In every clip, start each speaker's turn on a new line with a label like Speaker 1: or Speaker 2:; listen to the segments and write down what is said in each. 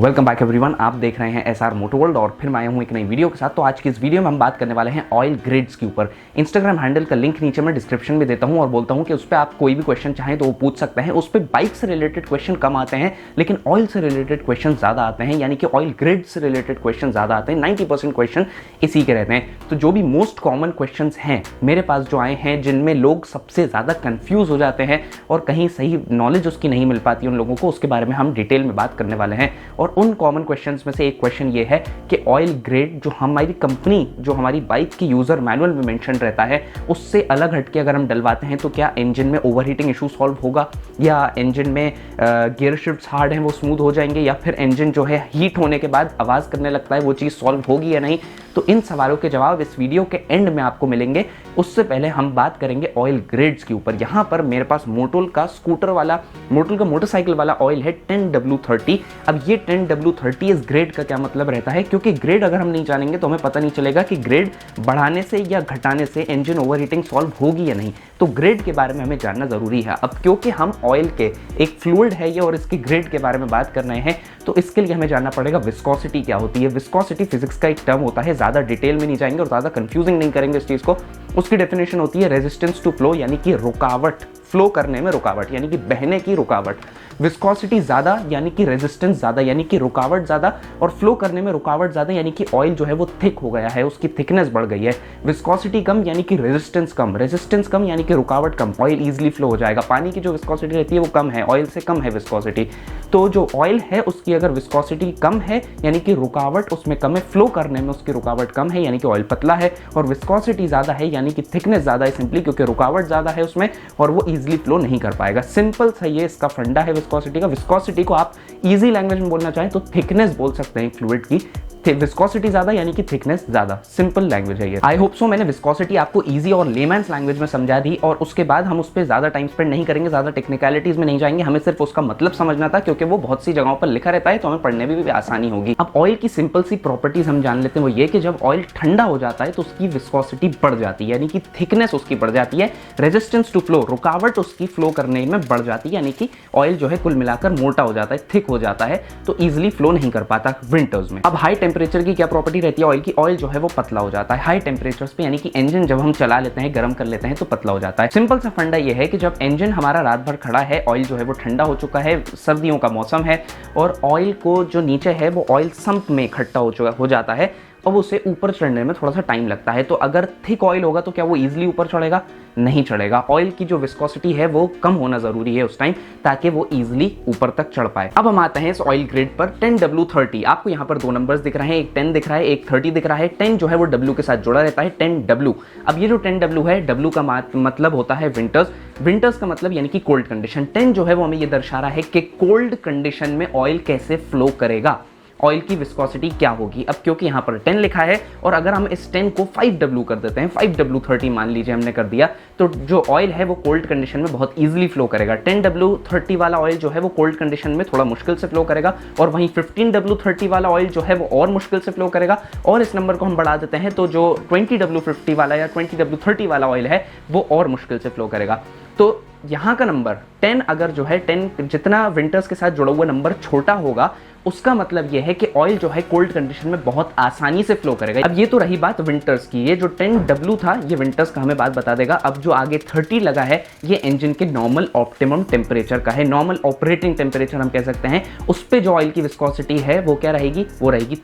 Speaker 1: Welcome back everyone, आप देख रहे हैं एसआर मोटोवर्ल्ड और फिर मैं आया हूं एक नई वीडियो के साथ। तो आज की इस वीडियो में हम बात करने वाले हैं ऑयल ग्रेड्स के ऊपर। इंस्टाग्राम हैंडल का लिंक नीचे मैं डिस्क्रिप्शन में देता हूं और बोलता हूं कि उस पर आप कोई भी क्वेश्चन चाहें तो वो पूछ सकते हैं। उस पर बाइक से रिलेटेड क्वेश्चन कम आते हैं लेकिन ऑयल से रिलेटेड क्वेश्चन ज़्यादा आते हैं, यानी कि ऑयल ग्रेड से रिलेटेड क्वेश्चन ज़्यादा आते हैं। 90% क्वेश्चन इसी के रहते हैं। तो जो भी मोस्ट कॉमन क्वेश्चन हैं मेरे पास जो आए हैं, जिनमें लोग सबसे ज़्यादा कन्फ्यूज़ हो जाते हैं और कहीं सही नॉलेज उसकी नहीं मिल पाती उन लोगों को, उसके बारे में हम डिटेल में बात करने वाले हैं। और उन कॉमन क्वेश्चंस में से एक क्वेश्चन ये है कि ऑयल ग्रेड जो हमारी कंपनी, जो हमारी बाइक की यूज़र मैनुअल में मेंशन रहता है, उससे अलग हटके अगर हम डलवाते हैं तो क्या इंजन में ओवरहीटिंग इशू सॉल्व होगा, या इंजन में गियर शिफ्ट्स हार्ड हैं वो स्मूथ हो जाएंगे, या फिर इंजन जो है हीट होने के बाद आवाज़ करने लगता है वो चीज़ सॉल्व होगी या नहीं। तो इन सवालों के जवाब इस वीडियो के एंड में आपको मिलेंगे। उससे पहले हम बात करेंगे ऑयल ग्रेड्स के ऊपर। यहाँ पर मेरे पास मोटोल का स्कूटर वाला, मोटोल का मोटरसाइकिल वाला ऑयल है 10W30। अब ये 10W30 इस ग्रेड का क्या मतलब रहता है, क्योंकि ग्रेड अगर हम नहीं जानेंगे तो हमें पता नहीं चलेगा कि ग्रेड बढ़ाने से या घटाने से इंजन ओवरहीटिंग सॉल्व होगी या नहीं। तो ग्रेड के बारे में हमें जानना ज़रूरी है। अब क्योंकि हम ऑयल के एक फ्लूइड है ये और इसके ग्रेड के बारे में बात कर रहे हैं, तो इसके लिए हमें जानना पड़ेगा विस्कोसिटी क्या होती है। विस्कोसिटी फिजिक्स का एक टर्म होता है, ज़्यादा डिटेल में नहीं जाएंगे और ज़्यादा कंफ्यूजिंग नहीं करेंगे इस चीज़ को। उसकी डेफिनेशन होती है रेजिस्टेंस टू फ्लो, यानी कि रुकावट, फ्लो करने में रुकावट, यानी कि बहने की रुकावट। विस्कोसिटी ज़्यादा यानी कि रेजिस्टेंस ज़्यादा, यानी कि रुकावट ज़्यादा, और फ्लो करने में रुकावट ज़्यादा यानी कि ऑयल जो है वो थिक हो गया है, उसकी थिकनेस बढ़ गई है। विस्कोसिटी कम यानी कि रेजिस्टेंस कम, रेजिस्टेंस कम यानी कि रुकावट कम, ऑयल ईजिली फ्लो हो जाएगा। पानी की जो विस्कोसिटी रहती है वो कम है, ऑयल से कम है विस्कोसिटी। तो जो ऑयल है उसकी अगर विस्कोसिटी कम है यानी कि रुकावट उसमें कम है, फ्लो करने में उसकी रुकावट कम है यानी कि ऑयल पतला है, और विस्कोसिटी ज़्यादा है यानी कि थिकनेस ज़्यादा है, सिंपली क्योंकि रुकावट ज़्यादा है उसमें और वो ईजिली फ्लो नहीं कर पाएगा। सिंपल सा ये इसका फंडा है विस्कोसिटी का। विस्कोसिटी को आप इजी लैंग्वेज में बोलना चाहें तो थिकनेस बोल सकते हैं फ्लूइड की। विस्कोसिटी ज्यादा यानी कि थिकनेस ज्यादा, सिंपल लैंग्वेज है ये। आई होप सो मैंने विस्कोसिटी आपको इजी और लेमैन्स लैंग्वेज में समझा दी, और उसके बाद हम उस पर ज्यादा टाइम स्पेंड नहीं करेंगे, ज्यादा टेक्निकलिटीज में नहीं जाएंगे। हमें सिर्फ उसका मतलब समझना था क्योंकि वो बहुत सी जगहों पर लिखा रहता है तो हमें पढ़ने में भी आसानी होगी। अब ऑयल की सिंपल सी प्रॉपर्टीज हम जान लेते हैं। वो ये कि जब ऑयल ठंडा हो जाता है तो उसकी विस्कोसिटी बढ़ जाती है, यानी कि थिकनेस उसकी बढ़ जाती है। रेजिस्टेंस टू फ्लो, रुकावट उसकी फ्लो करने में बढ़ जाती है, यानी कि ऑयल जो है कुल मिलाकर मोटा हो जाता है, थिक हो जाता है, तो ईजिली फ्लो नहीं कर पाता विंटर्स में। अब हाई टेम्परेचर की क्या प्रॉपर्टी रहती है ऑयल की? ऑयल जो है वो पतला हो जाता है हाई टेम्परेचर्स पे, यानी कि इंजन जब हम चला लेते हैं, गर्म कर लेते हैं तो पतला हो जाता है। सिंपल सा फंडा ये है कि जब इंजन हमारा रात भर खड़ा है, ऑयल जो है वो ठंडा हो चुका है, सर्दियों का मौसम है, और ऑयल को जो नीचे है वो ऑयल सम्प में इकट्ठा हो जाता है, अब उसे ऊपर चढ़ने में थोड़ा सा टाइम लगता है। तो अगर थिक ऑयल होगा तो क्या वो इजीली ऊपर चढ़ेगा? नहीं चढ़ेगा। ऑयल की जो विस्कोसिटी है वो कम होना जरूरी है उस टाइम, ताकि वो इजीली ऊपर तक चढ़ पाए। अब हम आते हैं इस ऑयल ग्रेड पर 10W30। आपको यहाँ पर दो नंबर्स दिख रहे हैं, एक 10 दिख रहा है, एक 30 दिख रहा है। 10 जो है वो W के साथ जुड़ा रहता है, 10W। अब ये जो 10W है, W का मतलब होता है विंटर्स, विंटर्स का मतलब यानी कि कोल्ड कंडीशन। 10 जो है वो हमें ये दर्शा रहा है कि कोल्ड कंडीशन में ऑयल कैसे फ्लो करेगा, ऑयल की विस्कोसिटी क्या होगी। अब क्योंकि यहाँ पर 10 लिखा है और अगर हम इस 10 को 5W कर देते हैं, 5W30 मान लीजिए हमने कर दिया, तो जो ऑयल है वो कोल्ड कंडीशन में बहुत इजीली फ्लो करेगा। 10W30 वाला ऑयल जो है वो कोल्ड कंडीशन में थोड़ा मुश्किल से फ्लो करेगा, और वहीं 15W30 वाला ऑयल जो है वो और मुश्किल से फ्लो करेगा। और इस नंबर को हम बढ़ा देते हैं तो जो 20W50 वाला या 20W30 वाला ऑयल है वो और मुश्किल से फ्लो करेगा। तो यहाँ का नंबर 10 अगर जो है 10 जितना विंटर्स के साथ जुड़ा हुआ नंबर छोटा होगा, उसका मतलब यह है कि ऑयल जो है कोल्ड कंडीशन में बहुत आसानी से फ्लो करेगा। अब ये तो रही बात विंटर्स की, ये जो 10W था ये विंटर्स का हमें बात बता देगा। अब जो आगे 30 लगा है ये इंजन के नॉर्मल ऑप्टिमम टेम्परेचर का है, नॉर्मल ऑपरेटिंग टेम्परेचर हम कह सकते हैं। उस पे जो ऑयल की विस्कोसिटी है वो क्या रहेगी? वो रहेगी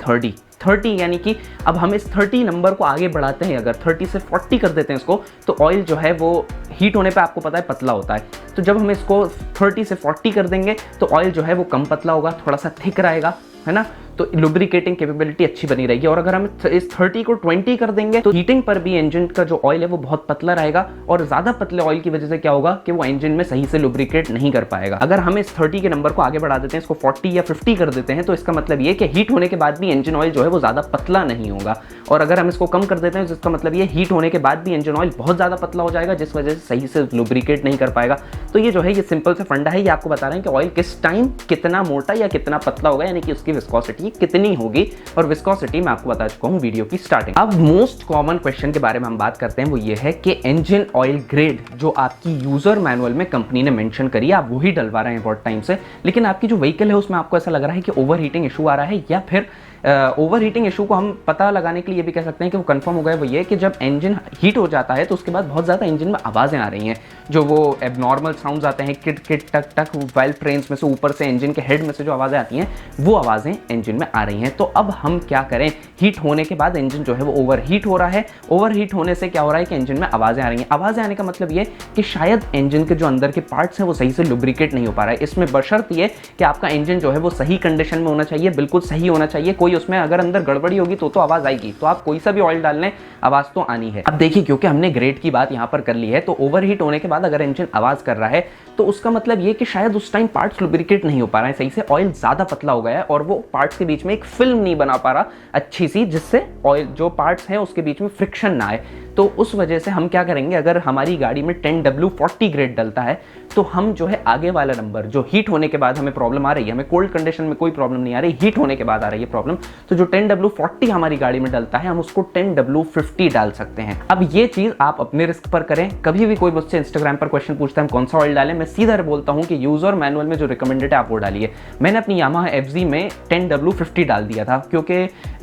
Speaker 1: 30, यानी कि अब हम इस 30 नंबर को आगे बढ़ाते हैं, अगर 30 से 40 कर देते हैं इसको, तो ऑयल जो है वो हीट होने पे आपको पता है पतला होता है। तो जब हम इसको 30 से 40 कर देंगे तो ऑयल जो है वो कम पतला होगा, थोड़ा सा थिक रहेगा, है ना, तो लुब्रिकेटिंग कैपेबिलिटी अच्छी बनी रहेगी। और अगर हम इस 30 को 20 कर देंगे तो हीटिंग पर भी इंजन का जो ऑयल है वो बहुत पतला रहेगा, और ज़्यादा पतले ऑयल की वजह से क्या होगा कि वो इंजन में सही से लुब्रिकेट नहीं कर पाएगा। अगर हम इस 30 के नंबर को आगे बढ़ा देते हैं, इसको 40 या 50 कर देते हैं, तो इसका मतलब ये कि हीट होने के बाद भी इंजन ऑयल जो है वो ज़्यादा पतला नहीं होगा। और अगर हम इसको कम कर देते हैं तो इसका मतलब ये हीट होने के बाद भी इंजन ऑयल बहुत ज़्यादा पतला हो जाएगा, जिस वजह से सही से लुब्रिकेट नहीं कर पाएगा। तो ये जो है ये सिंपल से फंडा है, ये आपको बता रहे हैं कि ऑयल किस टाइम कितना मोटा या कितना पतला होगा, यानी कि उसकी विस्कोसिटी कितनी होगी, और विस्कोसिटी मैं आपको बता चुका हूँ वीडियो की स्टार्टिंग। अब मोस्ट कॉमन क्वेश्चन के बारे में हम बात करते हैं, वो ये है कि इंजन ऑयल ग्रेड जो आपकी यूजर मैनुअल में कंपनी ने मेंशन करी है, आप वही डलवा रहे हैं बहुत टाइम से, लेकिन आपकी जो व्हीकल है उसमें आपको ऐसा लग रहा है कि ओवर हीटिंग इशू आ रहा है, या फिर ओवर हीटिंग इशू को हम पता लगाने के लिए ये भी कह सकते हैं कि वो कंफर्म हो गया। वो ये कि जब इंजन हीट हो जाता है तो उसके बाद बहुत ज़्यादा इंजन में आवाज़ें आ रही हैं, जो वो एबनॉर्मल साउंड्स आते हैं, किट किट टक टक, वाइल्ड ट्रेन्स में से ऊपर से इंजन के हेड में से जो आवाज़ें आती हैं वो आवाज़ें इंजन में आ रही हैं। तो अब हम क्या करें, हीट होने के बाद इंजन जो है वो ओवर हीट हो रहा है, ओवर हीट होने से क्या हो रहा है कि इंजन में आवाज़ें आ रही हैं। आवाज़ें आने का मतलब ये कि शायद इंजन के जो अंदर के पार्ट्स हैं वो सही से लुब्रिकेट नहीं हो पा रहा है। इसमें बशर्त ये कि आपका इंजन जो है वो सही कंडीशन में होना चाहिए, बिल्कुल सही होना चाहिए, कोई उसमें अगर अंदर गड़बड़ी होगी तो आवाज आएगी, तो आप कोई सा भी ऑयल डाल लें आवाज तो आनी है। अब देखिए, क्योंकि हमने ग्रेड की बात यहां पर कर ली है, तो ओवरहीट होने के बाद अगर इंजन आवाज कर रहा है तो उसका मतलब ये कि शायद उस टाइम पार्ट्स लुब्रिकेट नहीं हो पा रहा है सही से, ऑयल ज्यादा पतला हो गया है और वो पार्ट्स के बीच में एक फिल्म नहीं बना पा रहा अच्छी सी, जिससे ऑयल जो पार्ट्स हैं उसके बीच में फ्रिक्शन ना आए। तो उस वजह से हम क्या करेंगे, अगर हमारी गाड़ी में 10W40 ग्रेड डलता है तो हम जो है आगे वाला नंबर जो हीट होने के बाद हमें प्रॉब्लम आ रही है, हमें कोल्ड कंडीशन में कोई प्रॉब्लम नहीं आ रही, हीट होने के बाद आ रही है प्रॉब्लम, तो जो 10W40 हमारी गाड़ी में डलता है हम उसको 10W50 डाल सकते हैं। अब ये चीज आप अपने रिस्क पर करें। कभी भी कोई मुझसे इंस्टाग्राम पर क्वेश्चन पूछता है हम कौन सा ऑयल डालें, मैं सीधा बोलता हूं कि यूजर मैनुअल में जो रिकमेंडेड है आप वो डालिए। मैंने अपनी यामाहा FZ में 10W50 डाल दिया था क्योंकि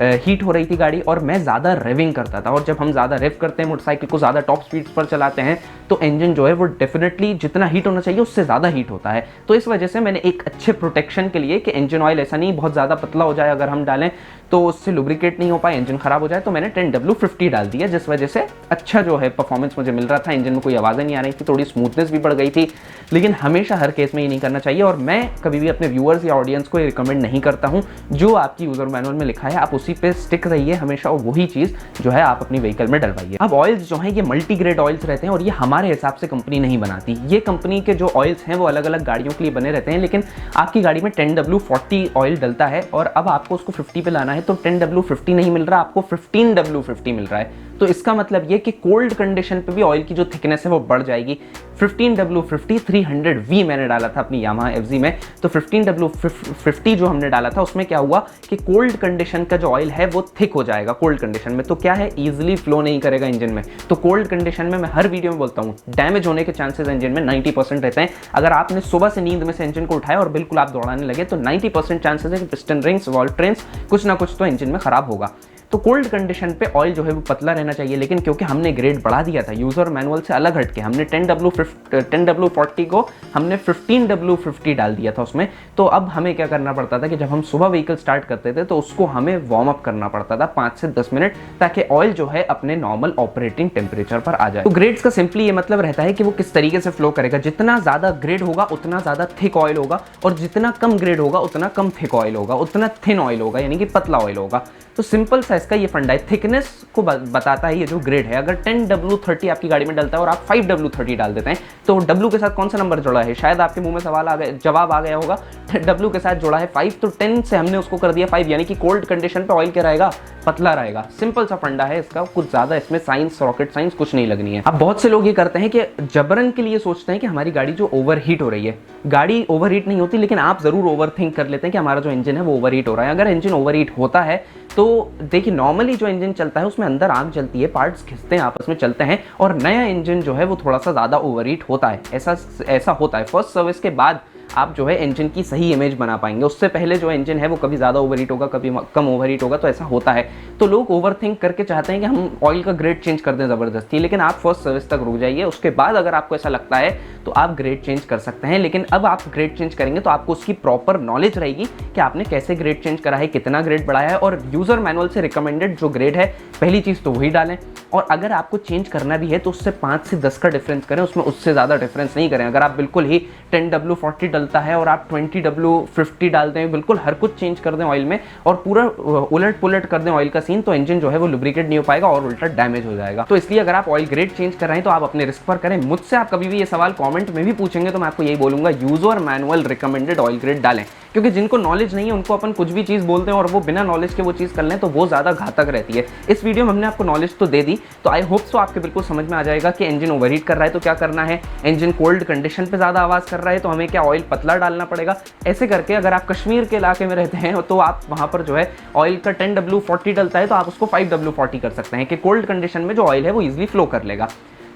Speaker 1: हीट हो रही थी गाड़ी और मैं ज्यादा रेविंग करता था, और जब हम ज्यादा रेव करते हैं, मोटरसाइकिल को ज्यादा टॉप स्पीड्स पर चलाते हैं, तो इंजन जो है वो डेफिनेटली जितना हीट होना चाहिए उससे ज्यादा हीट होता है। तो इस वजह से मैंने एक अच्छे प्रोटेक्शन के लिए कि इंजन ऑयल ऐसा नहीं बहुत ज्यादा पतला हो जाए अगर हम डालें तो उससे लुब्रिकेट नहीं हो पाए, इंजन खराब हो जाए, तो मैंने 10W50 डाल दिया, जिस वजह से अच्छा जो है परफॉर्मेंस मुझे मिल रहा था, इंजन में कोई आवाज़ें नहीं आ रही थी, थोड़ी स्मूथनेस भी बढ़ गई थी। लेकिन हमेशा हर केस में ये नहीं करना चाहिए, और मैं कभी भी अपने व्यूअर्स या ऑडियंस को ये रिकमेंड नहीं करता हूँ। जो आपकी यूजर मैनुअल में लिखा है आप उसी पे स्टिक रहिए हमेशा, और वही चीज़ जो है आप अपनी व्हीकल में डलवाइए। अब ऑयल्स जो हैं ये मल्टी ग्रेड ऑयल्स रहते हैं, और ये हमारे हिसाब से कंपनी नहीं बनाती। ये कंपनी के जो ऑयल्स हैं वो अलग अलग गाड़ियों के लिए बने रहते हैं, लेकिन आपकी गाड़ी में 10W40 ऑयल डलता है और अब आपको उसको 50 पे लाना है, तो 10W50 नहीं मिल रहा, आपको 15W50 मिल रहा है। तो इसका मतलब ये कि कोल्ड कंडीशन पे भी ऑयल की जो थिकनेस है वो बढ़ जाएगी। 15W50 300V मैंने डाला था अपनी यामाहा FZ में, तो 15W50 जो हमने डाला था उसमें क्या हुआ कि कोल्ड कंडीशन का जो ऑयल है वो थिक हो जाएगा कोल्ड कंडीशन में, तो क्या है ईजिली फ्लो नहीं करेगा इंजन में। तो कोल्ड कंडीशन में मैं हर वीडियो में बोलता हूँ डैमेज होने के चांसेस इंजन में 90% रहते हैं। अगर आपने सुबह से नींद में से इंजन को उठाया और बिल्कुल आप दौड़ाने लगे तो 90% चांसेस है कि पिस्टन रिंग्स, वॉल्व ट्रेन्स, कुछ ना कुछ तो इंजन में खराब होगा। तो कोल्ड कंडीशन पे ऑयल जो है वो पतला रहना चाहिए, लेकिन क्योंकि हमने ग्रेड बढ़ा दिया था यूजर मैनुअल से अलग हटके, हमने 10W40 को हमने 15W50 डाल दिया था उसमें, तो अब हमें क्या करना पड़ता था कि जब हम सुबह व्हीकल स्टार्ट करते थे तो उसको हमें वार्म अप करना पड़ता था 5 से 10 मिनट, ताकि ऑयल जो है अपने नॉर्मल ऑपरेटिंग टेम्परेचर पर आ जाए। तो ग्रेड्स का सिंपली ये मतलब रहता है कि वो किस तरीके से फ्लो करेगा। जितना ज्यादा ग्रेड होगा उतना ज्यादा थिक ऑयल होगा, और जितना कम ग्रेड होगा उतना कम थिक ऑयल होगा, उतना थिन ऑयल होगा, यानी कि पतला ऑयल होगा। तो सिंपल सा इसका ये फंडा है, थिकनेस को बताता है ये जो ग्रेड है। अगर 10W30 आपकी गाड़ी में डलता है और आप 5W30 डाल देते हैं, तो W के साथ कौन सा नंबर जुड़ा है? शायद आपके मुंह में सवाल आ गया, जवाब आ गया होगा, W के साथ जुड़ा है 5, तो 10 से हमने उसको कर दिया 5, यानी कि कोल्ड कंडीशन पे ऑयल क्या रहेगा? पतला रहेगा। सिंपल सा फंडा है इसका, कुछ ज्यादा इसमें साइंस, रॉकेट साइंस कुछ नहीं लगनी है। अब बहुत से लोग ये करते हैं कि जबरन के लिए सोचते हैं कि हमारी गाड़ी जो ओवरहीट हो रही है। गाड़ी ओवरहीट नहीं होती, लेकिन आप जरूर ओवर थिंक कर लेते हैं कि हमारा जो इंजन है वो ओवरहीट हो रहा है। अगर इंजन ओवरहीट होता है तो देखिए, नॉर्मली जो इंजन चलता है उसमें अंदर आग जलती है, पार्ट्स खिंचते हैं, आपस में चलते हैं, और नया इंजन जो है वो थोड़ा सा ज्यादा ओवरहीट होता है। ऐसा होता है। फर्स्ट सर्विस के बाद आप जो है इंजन की सही इमेज बना पाएंगे। उससे पहले जो इंजन है वो कभी ज़्यादा ओवरहीट होगा, कभी कम ओवरहीट होगा, तो ऐसा होता है। तो लोग ओवरथिंक करके चाहते हैं कि हम ऑयल का ग्रेड चेंज कर दें ज़बरदस्ती, लेकिन आप फर्स्ट सर्विस तक रुक जाइए। उसके बाद अगर आपको ऐसा लगता है तो आप ग्रेड चेंज कर सकते हैं, लेकिन अब आप ग्रेड चेंज करेंगे तो आपको उसकी प्रॉपर नॉलेज रहेगी कि आपने कैसे ग्रेड चेंज करा है, कितना ग्रेड बढ़ाया है, और यूज़र मैनुअल से रिकमेंडेड जो ग्रेड है पहली चीज़ तो वही डालें। और अगर आपको चेंज करना भी है तो उससे 5 से 10 का डिफरेंस करें, उसमें उससे ज़्यादा डिफरेंस नहीं करें। अगर आप बिल्कुल ही 10W40 डलता है और आप 20W50 डालते हैं, बिल्कुल हर कुछ चेंज कर दें ऑयल में और पूरा उलट पुलट कर दें ऑयल का सीन, तो इंजन जो है वो लुब्रिकेट नहीं हो पाएगा और उल्टा डैमेज हो जाएगा। तो इसलिए अगर आप ऑयल ग्रेड चेंज कर रहे हैं तो आप अपने रिस्क पर करें। मुझसे आप कभी भी ये सवाल कमेंट में भी पूछेंगे तो मैं आपको यही बोलूंगा, user manual recommended oil grade डालें। क्योंकि जिनको नॉलेज नहीं है उनको अपन कुछ भी चीज़ बोलते हैं और वो बिना नॉलेज के वो चीज़ कर लें तो वो ज़्यादा घातक रहती है। इस वीडियो में हमने आपको नॉलेज तो दे दी, तो आई होप सो आपके बिल्कुल समझ में आ जाएगा कि इंजन ओवरहीट कर रहा है तो क्या करना है, इंजन कोल्ड कंडीशन पे ज़्यादा आवाज़ कर रहा है तो हमें क्या ऑयल पतला डालना पड़ेगा। ऐसे करके अगर आप कश्मीर के इलाके में रहते हैं तो आप वहाँ पर जो है ऑयल का 10W40 डलता है तो आप उसको 5W40 कर सकते हैं कि कोल्ड कंडीशन में जो ऑयल है वो ईजिली फ्लो कर लेगा।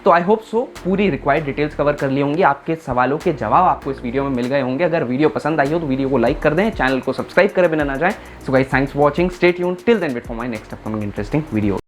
Speaker 1: तो आई होप सो पूरी रिक्वायर्ड डिटेल्स कवर कर ली होंगी, आपके सवालों के जवाब आपको इस वीडियो में मिल गए होंगे। अगर वीडियो पसंद आई हो तो वीडियो को लाइक कर दें, चैनल को सब्सक्राइब करे बिना ना जाएं। So guys, thanks for watching, stay tuned, till then wait for my next upcoming interesting video.